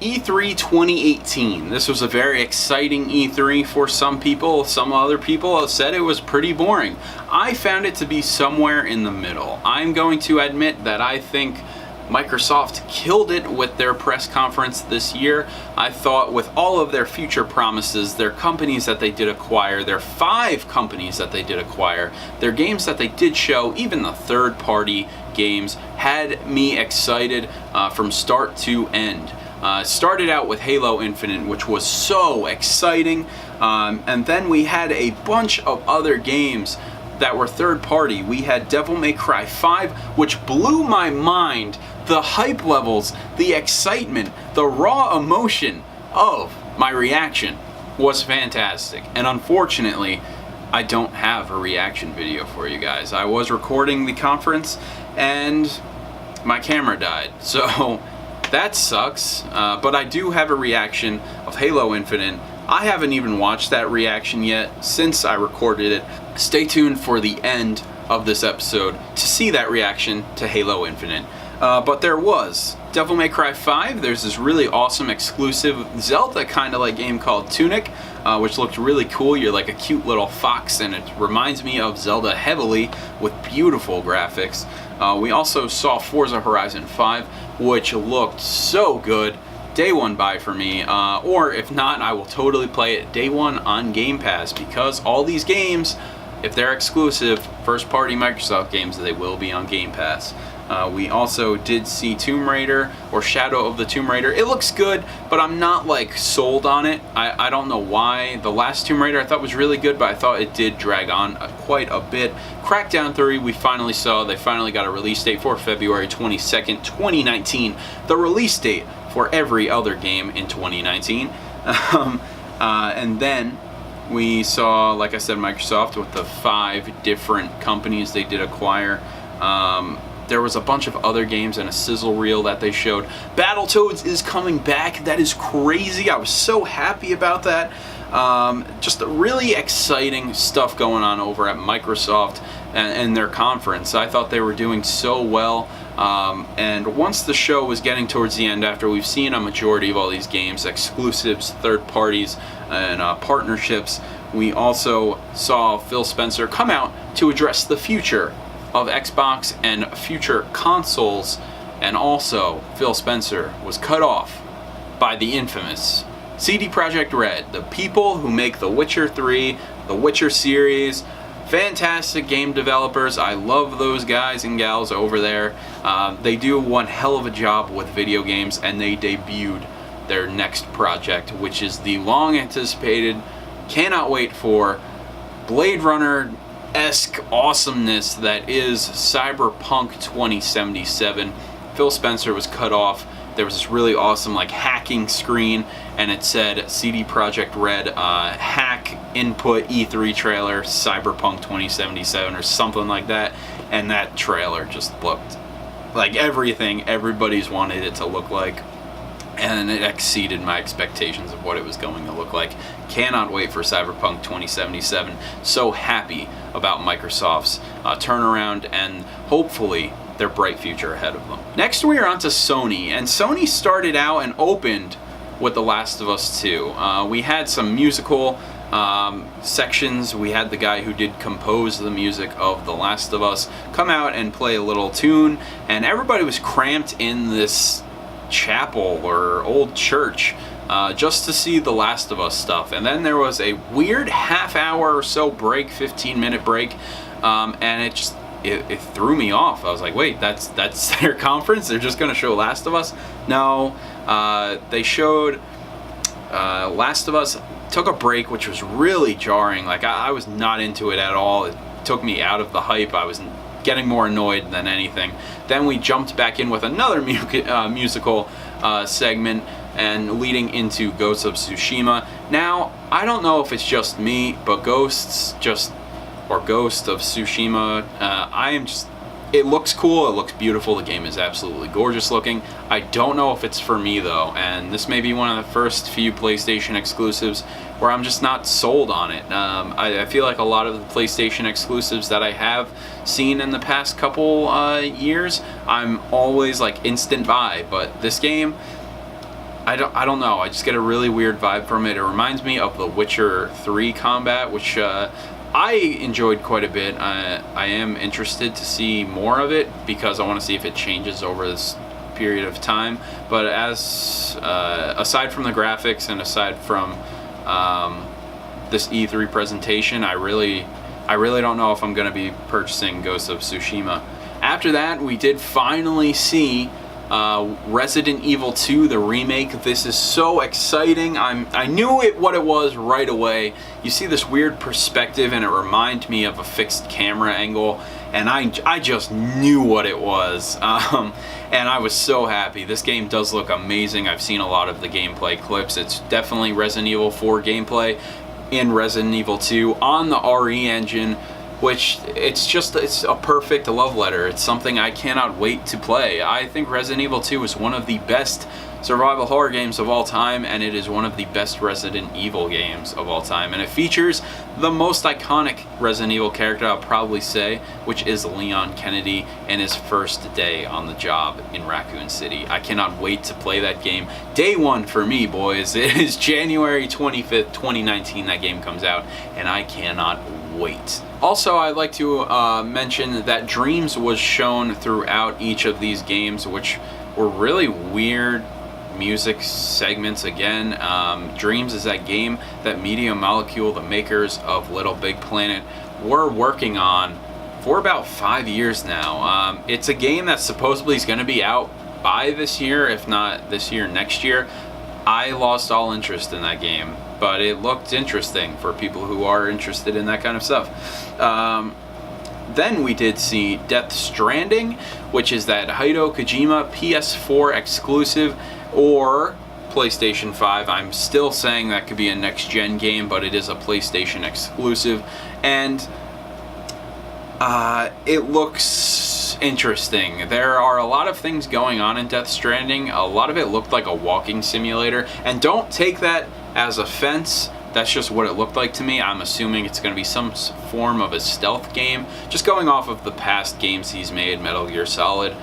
E3 2018. This was a very exciting E3 for some people. Some other people have said it was pretty boring. I found it to be somewhere in the middle. I'm going to admit that I think Microsoft killed it with their press conference this year. I thought with all of their future promises, their companies that they did acquire, their 5 companies that they did acquire, their games that they did show, even the third-party games, had me excited from start to end. Started out with Halo Infinite, which was so exciting, and then we had a bunch of other games that were third party. We had Devil May Cry 5, which blew my mind. The hype levels, the excitement, the raw emotion of my reaction was fantastic. And unfortunately, I don't have a reaction video for you guys. I was recording the conference and my camera died, so that sucks, but I do have a reaction of Halo Infinite. I haven't even watched that reaction yet since I recorded it. Stay tuned for the end of this episode to see that reaction to Halo Infinite. But there was Devil May Cry 5. There's this really awesome exclusive Zelda kind of like game called Tunic, which looked really cool. You're like a cute little fox, and it reminds me of Zelda heavily with beautiful graphics. We also saw Forza Horizon 5, which looked so good. Day one buy for me, or if not, I will totally play it day one on Game Pass, because all these games, if they're exclusive, first party Microsoft games, they will be on Game Pass. We also did see Tomb Raider, or Shadow of the Tomb Raider. It looks good, but I'm not like sold on it. I don't know why. The last Tomb Raider I thought was really good, but I thought it did drag on quite a bit. Crackdown 3 we finally saw. They finally got a release date for February 22nd, 2019. The release date for every other game in 2019. And then we saw, like I said, Microsoft with the 5 different companies they did acquire. There was a bunch of other games and a sizzle reel that they showed. Battletoads is coming back. That is crazy. I was so happy about that. Just really exciting stuff going on over at Microsoft and their conference. I thought they were doing so well. And once the show was getting towards the end, after we've seen a majority of all these games, exclusives, third parties, and partnerships, we also saw Phil Spencer come out to address the future of Xbox and future consoles. And also, Phil Spencer was cut off by the infamous CD Projekt Red, the people who make The Witcher 3, The Witcher series. Fantastic game developers. I love those guys and gals over there. They do one hell of a job with video games, and they debuted their next project, which is the long anticipated, cannot wait for, Blade Runner-esque awesomeness that is Cyberpunk 2077. Phil Spencer was cut off. There was this really awesome like hacking screen, and it said CD Projekt Red hack input E3 trailer Cyberpunk 2077 or something like that, and that trailer just looked like everything everybody's wanted it to look like, and it exceeded my expectations of what it was going to look like. Cannot wait for Cyberpunk 2077. So happy about Microsoft's turnaround and hopefully their bright future ahead of them. Next we are on to Sony, and Sony started out and opened with The Last of Us 2. We had some musical sections. We had the guy who did compose the music of The Last of Us come out and play a little tune, and everybody was cramped in this chapel or old church just to see The Last of Us stuff. And then there was a weird half-hour or so break, 15-minute break, and it threw me off. I was like, wait, that's their conference? They're just going to show Last of Us? No, they showed Last of Us, took a break, which was really jarring. Like, I was not into it at all. It took me out of the hype. I was getting more annoyed than anything. Then we jumped back in with another musical segment, and leading into Ghost of Tsushima. Now, I don't know if it's just me, but Ghost of Tsushima, it looks cool, it looks beautiful, the game is absolutely gorgeous looking. I don't know if it's for me though, and this may be one of the first few PlayStation exclusives where I'm just not sold on it. I feel like a lot of the PlayStation exclusives that I have seen in the past couple years, I'm always like instant buy, but this game, I don't know. I just get a really weird vibe from it. It reminds me of The Witcher 3 combat, which I enjoyed quite a bit. I am interested to see more of it because I want to see if it changes over this period of time. But as aside from the graphics and aside from this E3 presentation, I really don't know if I'm going to be purchasing Ghost of Tsushima. After that, we did finally see Resident Evil 2, the remake. This is so exciting. I knew what it was right away. You see this weird perspective and it reminded me of a fixed camera angle, and I just knew what it was. And I was so happy. This game does look amazing. I've seen a lot of the gameplay clips. It's definitely Resident Evil 4 gameplay in Resident Evil 2 on the RE engine, which it's a perfect love letter. It's something I cannot wait to play. I think Resident Evil 2 is one of the best survival horror games of all time, and it is one of the best Resident Evil games of all time. And it features the most iconic Resident Evil character, I'll probably say, which is Leon Kennedy and his first day on the job in Raccoon City. I cannot wait to play that game. Day one for me, boys. It is January 25th, 2019 that game comes out, and I cannot wait. Also, I'd like to mention that Dreams was shown throughout each of these games, which were really weird music segments again. Dreams is that game that Media Molecule, the makers of Little Big Planet, were working on for about 5 years now. It's a game that supposedly is going to be out by this year, if not this year, next year. I lost all interest in that game, but it looked interesting for people who are interested in that kind of stuff. Then we did see Death Stranding, which is that Hideo Kojima PS4 exclusive or PlayStation 5. I'm still saying that could be a next-gen game, but it is a PlayStation exclusive. And it looks interesting. There are a lot of things going on in Death Stranding. A lot of it looked like a walking simulator. And don't take that as offense. That's just what it looked like to me. I'm assuming it's going to be some form of a stealth game. Just going off of the past games he's made, Metal Gear Solid.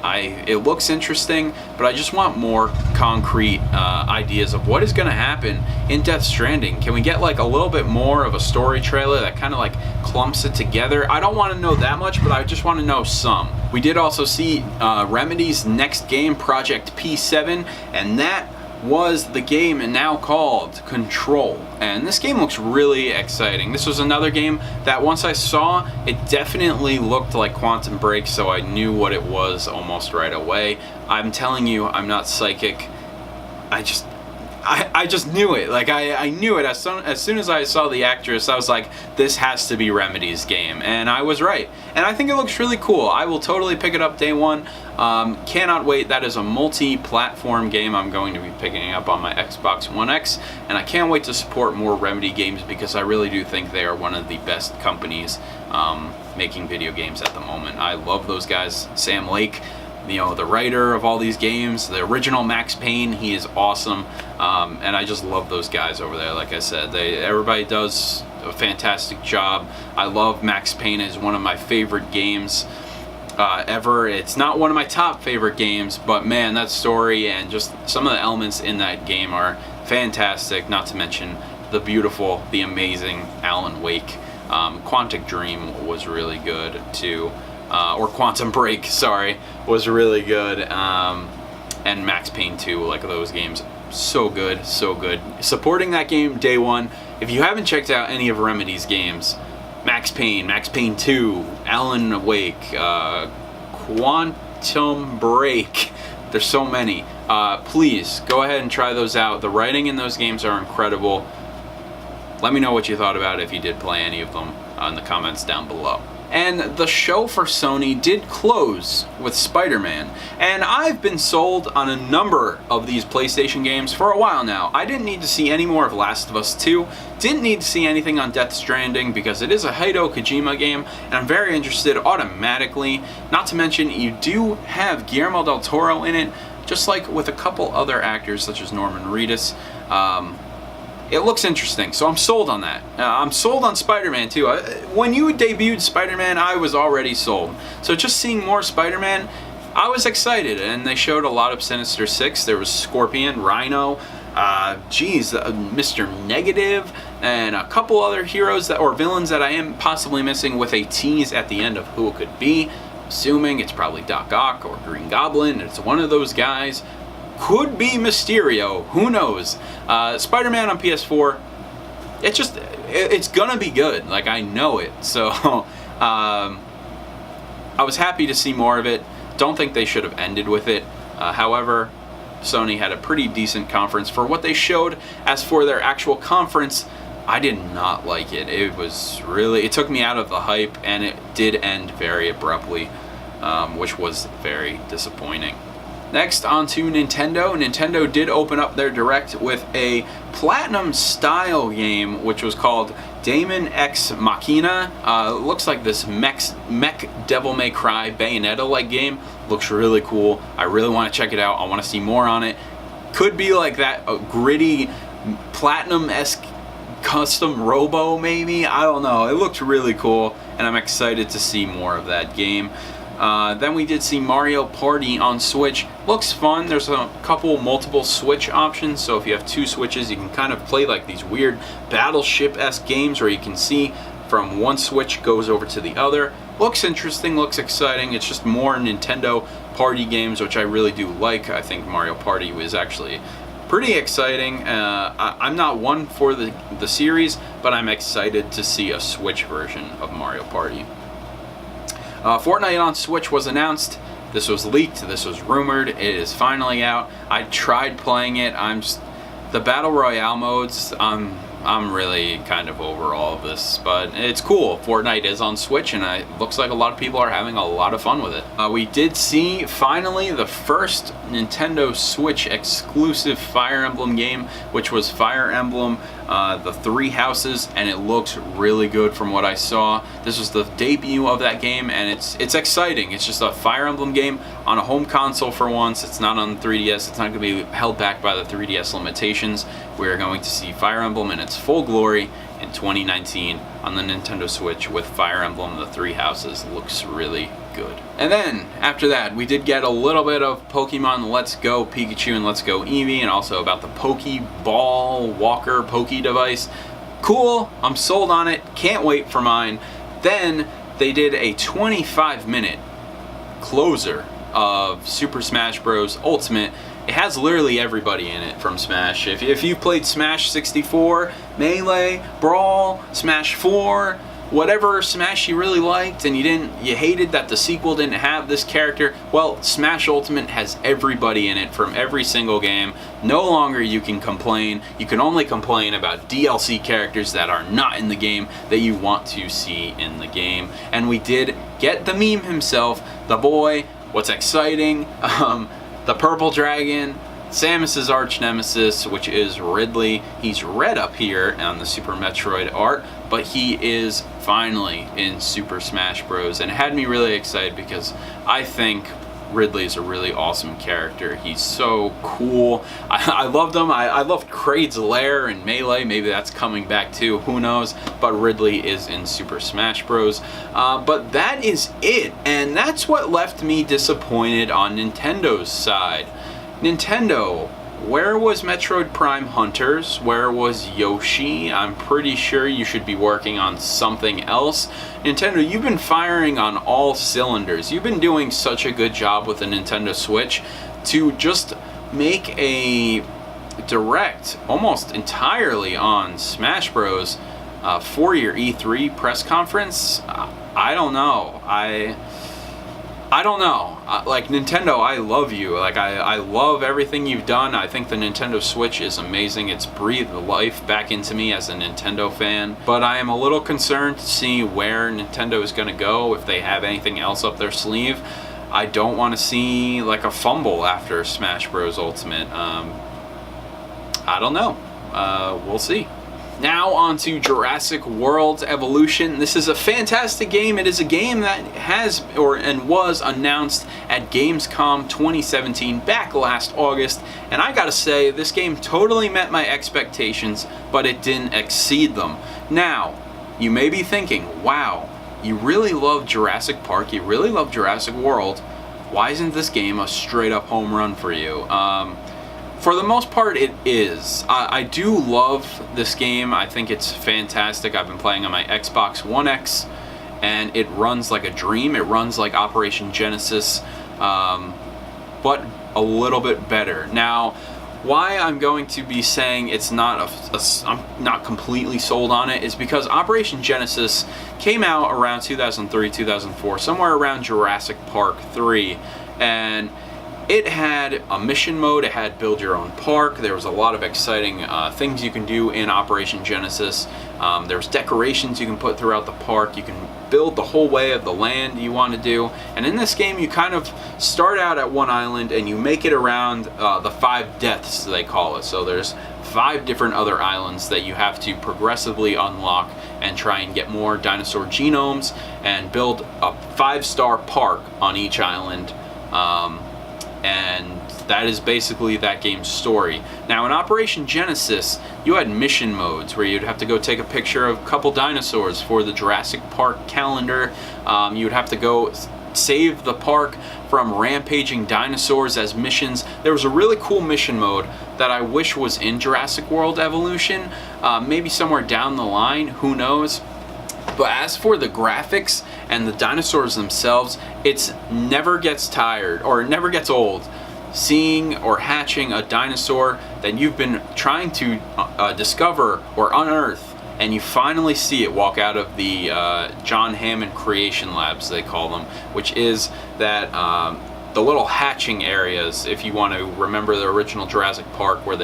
It looks interesting, but I just want more concrete ideas of what is going to happen in Death Stranding. Can we get like a little bit more of a story trailer that kind of like clumps it together? I don't want to know that much, but I just want to know some. We did also see Remedy's next game, Project P7, and that was the game now called Control. And this game looks really exciting. This was another game that once I saw, it definitely looked like Quantum Break, so I knew what it was almost right away. I'm telling you, I'm not psychic. I just knew it. Like I knew it as soon as I saw the actress. I was like, this has to be Remedy's game, and I was right. And I think it looks really cool. I will totally pick it up day one. Cannot wait. That is a multi-platform game I'm going to be picking up on my Xbox One X, and I can't wait to support more Remedy games because I really do think they are one of the best companies making video games at the moment. I love those guys. Sam Lake, you know, the writer of all these games, the original Max Payne, he is awesome, and I just love those guys over there. Like I said, everybody does a fantastic job. I love Max Payne. Is one of my favorite games ever. It's not one of my top favorite games, but man, that story and just some of the elements in that game are fantastic, not to mention the beautiful, the amazing Alan Wake. Quantic Dream was really good too. Or Quantum Break, sorry, was really good. And Max Payne 2, like those games, so good, so good. Supporting that game day one. If you haven't checked out any of Remedy's games, Max Payne 2, Alan Wake, Quantum Break, there's so many. Please go ahead and try those out. The writing in those games are incredible. Let me know what you thought about it if you did play any of them in the comments down below. And the show for Sony did close with Spider-Man. And I've been sold on a number of these PlayStation games for a while now. I didn't need to see any more of Last of Us 2. Didn't need to see anything on Death Stranding because it is a Hideo Kojima game. And I'm very interested automatically. Not to mention, you do have Guillermo del Toro in it. Just like with a couple other actors such as Norman Reedus. It looks interesting, so I'm sold on that. I'm sold on Spider-Man too. When you debuted Spider-Man, I was already sold. So just seeing more Spider-Man, I was excited, and they showed a lot of Sinister Six. There was Scorpion, Rhino, Mr. Negative, and a couple other heroes or villains that I am possibly missing, with a tease at the end of who it could be. Assuming it's probably Doc Ock or Green Goblin. It's one of those guys. Could be Mysterio. Who knows? Spider-Man on PS4. It's gonna be good. Like, I know it. So I was happy to see more of it. Don't think they should have ended with it. However, Sony had a pretty decent conference for what they showed. As for their actual conference, I did not like it. It took me out of the hype, and it did end very abruptly, which was very disappointing. Next, on to Nintendo. Nintendo did open up their Direct with a Platinum-style game, which was called Daemon X Machina. Looks like this mech Devil May Cry Bayonetta-like game. Looks really cool. I really want to check it out. I want to see more on it. Could be like that gritty Platinum-esque custom robo, maybe? I don't know. It looked really cool, and I'm excited to see more of that game. Then we did see Mario Party on Switch. Looks fun. There's a couple multiple Switch options, so if you have two Switches, you can kind of play like these weird Battleship-esque games where you can see from one Switch goes over to the other. Looks interesting, looks exciting. It's just more Nintendo party games, which I really do like. I think Mario Party is actually pretty exciting. I'm not one for the series, but I'm excited to see a Switch version of Mario Party. Fortnite on Switch was announced. This was leaked. This was rumored. It is finally out. I tried playing it. The Battle Royale modes, I'm really kind of over all of this, but it's cool. Fortnite is on Switch, and it looks like a lot of people are having a lot of fun with it. We did see, finally, the first Nintendo Switch exclusive Fire Emblem game, which was Fire Emblem the Three Houses, and it looks really good from what I saw. This was the debut of that game, and it's exciting. It's just a Fire Emblem game on a home console for once. It's not on the 3DS. It's not going to be held back by the 3DS limitations. We're going to see Fire Emblem in its full glory in 2019 on the Nintendo Switch with Fire Emblem the Three Houses. Looks really good. And then after that, we did get a little bit of Pokemon Let's Go Pikachu and Let's Go Eevee, and also about the Pokeball Walker Poke device. Cool, I'm sold on it, can't wait for mine. Then they did a 25-minute closer of Super Smash Bros. Ultimate. It has literally everybody in it from Smash. If you played Smash 64, Melee, Brawl, Smash 4, whatever Smash you really liked, and you hated that the sequel didn't have this character, well, Smash Ultimate has everybody in it from every single game. No longer you can complain. You can only complain about DLC characters that are not in the game that you want to see in the game. And we did get the meme himself, the boy. What's exciting? The purple dragon, Samus's arch nemesis, which is Ridley. He's red up here on the Super Metroid art, but he is finally in Super Smash Bros. And it had me really excited because I think Ridley is a really awesome character. He's so cool. I loved him. I loved Kraid's Lair and Melee. Maybe that's coming back too. Who knows? But Ridley is in Super Smash Bros. But that is it. And that's what left me disappointed on Nintendo's side. Nintendo, where was Metroid Prime Hunters? Where was Yoshi? I'm pretty sure you should be working on something else. Nintendo, you've been firing on all cylinders. You've been doing such a good job with the Nintendo Switch to just make a Direct almost entirely on Smash Bros. For your E3 press conference. I don't know. I don't know. Like, Nintendo, I love you. Like, I love everything you've done. I think the Nintendo Switch is amazing. It's breathed life back into me as a Nintendo fan. But I am a little concerned to see where Nintendo is going to go, if they have anything else up their sleeve. I don't want to see, like, a fumble after Smash Bros. Ultimate. I don't know. We'll see. Now on to Jurassic World Evolution. This is a fantastic game. It is a game that has and was announced at Gamescom 2017 back last August, and I gotta say, this game totally met my expectations, but it didn't exceed them. Now, you may be thinking, wow, you really love Jurassic Park, you really love Jurassic World. why isn't this game a straight up home run for you? For the most part, it is. I do love this game. I think it's fantastic. I've been playing on my Xbox One X, and it runs like a dream. It runs like Operation Genesis, but a little bit better. Now, why I'm going to be saying it's not I'm not completely sold on it is because Operation Genesis came out around 2003, 2004, somewhere around Jurassic Park 3, and it had a mission mode. It had build your own park. There was a lot of exciting things you can do in Operation Genesis. There's decorations you can put throughout the park. You can build the whole way of the land you want to do. And in this game, you kind of start out at one island and you make it around the 5 deaths, they call it. So there's 5 different other islands that you have to progressively unlock and try and get more dinosaur genomes and build a 5-star park on each island. And that is basically that game's story. Now, in Operation Genesis, you had mission modes where you'd have to go take a picture of a couple dinosaurs for the Jurassic Park calendar. You would have to go save the park from rampaging dinosaurs as missions. There was a really cool mission mode that I wish was in Jurassic World Evolution, maybe somewhere down the line, who knows. But as for the graphics and the dinosaurs themselves, it never gets tired or it never gets old seeing or hatching a dinosaur that you've been trying to discover or unearth, and you finally see it walk out of the John Hammond Creation Labs, they call them, which is that the little hatching areas, if you want to remember the original Jurassic Park where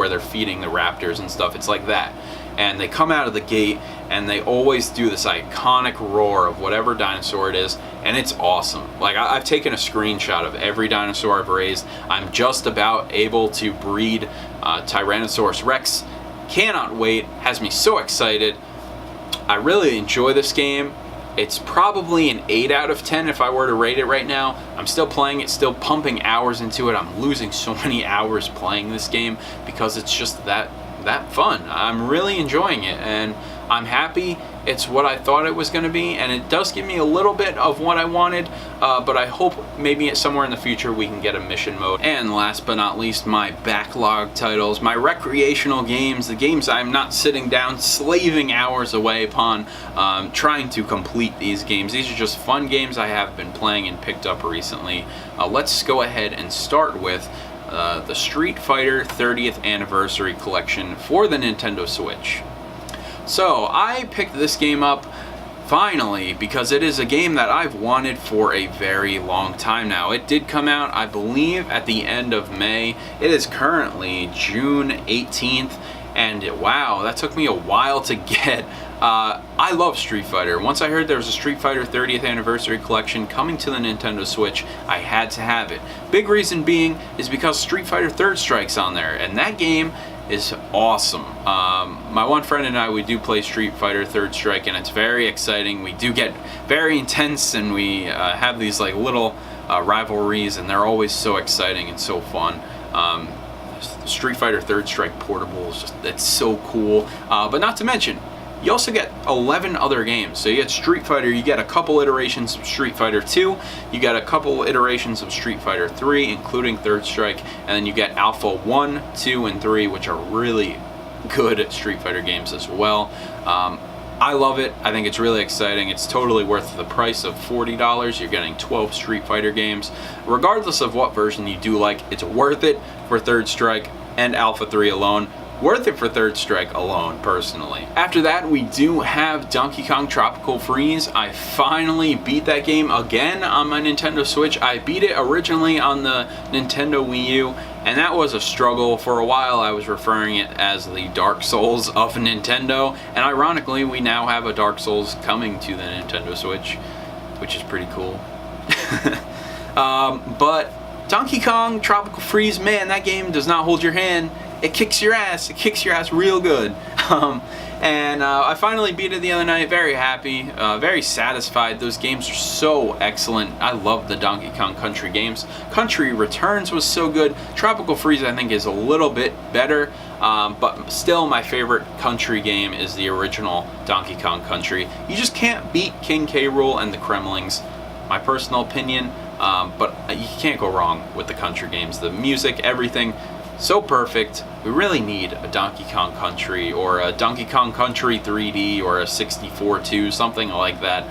they're feeding the raptors and stuff. It's like that. And they come out of the gate and they always do this iconic roar of whatever dinosaur it is, and it's awesome. Like, I've taken a screenshot of every dinosaur I've raised. I'm just about able to breed Tyrannosaurus Rex. Cannot wait, has me so excited. I really enjoy this game. It's probably an 8 out of 10 if I were to rate it right now. I'm still playing it, still pumping hours into it. I'm losing so many hours playing this game because it's just that fun. I'm really enjoying it, and I'm happy it's what I thought it was going to be, and it does give me a little bit of what I wanted, but I hope maybe somewhere in the future we can get a mission mode. And last but not least, my backlog titles, my recreational games, the games I'm not sitting down slaving hours away upon trying to complete these games. These are just fun games I have been playing and picked up recently. Let's go ahead and start with the Street Fighter 30th Anniversary Collection for the Nintendo Switch. So I picked this game up finally because it is a game that I've wanted for a very long time now. It did come out, I believe, at the end of May. It is currently June 18th, and wow, that took me a while to get. I love Street Fighter. Once I heard there was a Street Fighter 30th Anniversary Collection coming to the Nintendo Switch, I had to have it. Big reason being is because Street Fighter 3rd Strike's on there, and that game is awesome. My one friend and I, we do play Street Fighter 3rd Strike, and it's very exciting. We do get very intense, and we have these like little rivalries, and they're always so exciting and so fun. Street Fighter 3rd Strike Portable is just, it's so cool. But not to mention, you also get 11 other games. So you get Street Fighter, you get a couple iterations of Street Fighter 2, you get a couple iterations of Street Fighter 3, including 3rd Strike, and then you get Alpha 1, 2, and 3, which are really good Street Fighter games as well. I love it. I think it's really exciting. It's totally worth the price of $40. You're getting 12 Street Fighter games. Regardless of what version you do like, it's worth it for 3rd Strike and Alpha 3 alone. Worth it for 3rd Strike alone, personally. After that, we do have Donkey Kong Tropical Freeze. I finally beat that game again on my Nintendo Switch. I beat it originally on the Nintendo Wii U, and that was a struggle. For a while, I was referring it as the Dark Souls of Nintendo, and ironically, we now have a Dark Souls coming to the Nintendo Switch, which is pretty cool. But Donkey Kong Tropical Freeze, man, that game does not hold your hand. It kicks your ass. It kicks your ass real good. I finally beat it the other night. Very happy, very satisfied. Those games are so excellent. I love the Donkey Kong Country games. Country Returns was so good. Tropical Freeze, I think, is a little bit better, but still my favorite country game is the original Donkey Kong Country. You just can't beat King K. Rool and the Kremlings. My personal opinion. but you can't go wrong with the country games. The music, everything, so perfect. We really need a Donkey Kong Country or a Donkey Kong Country 3D or a 64-2, something like that.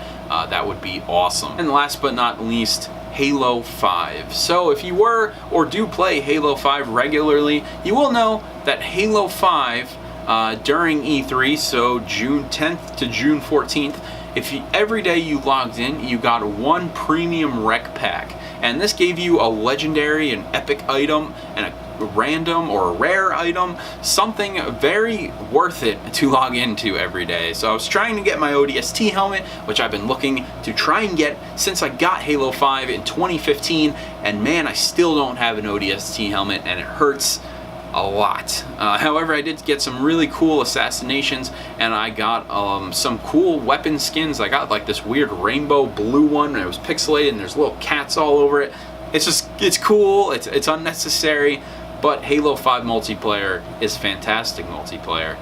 That would be awesome. And last but not least, Halo 5. So if you were or do play Halo 5 regularly, you will know that Halo 5 during E3, so June 10th to June 14th, every day you logged in, you got one premium rec pack. And this gave you a legendary, an epic item, and a random or a rare item, something very worth it to log into every day. So I was trying to get my ODST helmet, which I've been looking to try and get since I got Halo 5 in 2015, and man, I still don't have an ODST helmet, and it hurts a lot. However, I did get some really cool assassinations, and I got some cool weapon skins. I got like this weird rainbow blue one, and it was pixelated, and there's little cats all over it. It's cool, it's unnecessary, but Halo 5 multiplayer is fantastic multiplayer.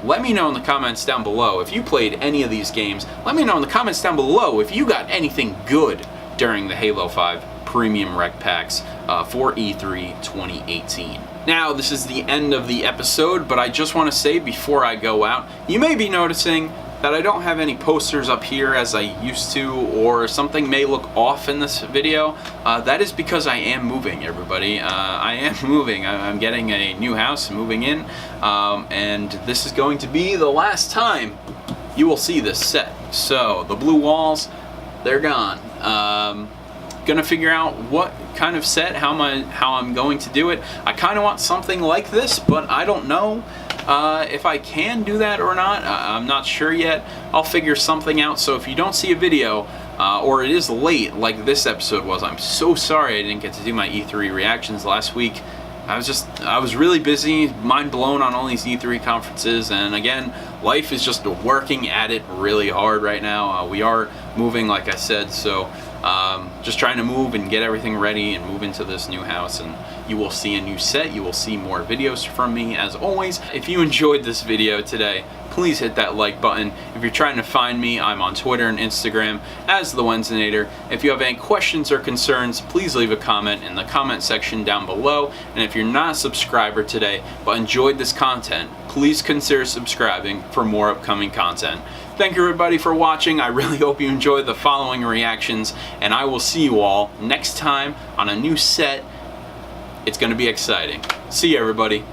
Let me know in the comments down below if you played any of these games. Let me know in the comments down below if you got anything good during the Halo 5 premium rec packs for E3 2018. Now, this is the end of the episode, but I just want to say before I go out, you may be noticing that I don't have any posters up here as I used to, or something may look off in this video. That is because I am moving, everybody. I am moving. I'm getting a new house, moving in, and this is going to be the last time you will see this set. So, the blue walls, they're gone. Gonna figure out what kind of set, how I'm going to do it. I kind of want something like this, but I don't know if I can do that or not. I'm not sure yet. I'll figure something out. So if you don't see a video, or it is late like this episode was, I'm so sorry I didn't get to do my E3 reactions last week. I was really busy, mind blown on all these E3 conferences, and again, life is just working at it really hard right now. We are moving, like I said, so just trying to move and get everything ready and move into this new house, and you will see a new set. You will see more videos from me as always. If you enjoyed this video today, please hit that like button. If you're trying to find me, I'm on Twitter and Instagram as The Wednesdaynator. If you have any questions or concerns, please leave a comment in the comment section down below. And if you're not a subscriber today but enjoyed this content, please consider subscribing for more upcoming content. Thank you everybody for watching. I really hope you enjoyed the following reactions, and I will see you all next time on a new set. It's going to be exciting. See you everybody.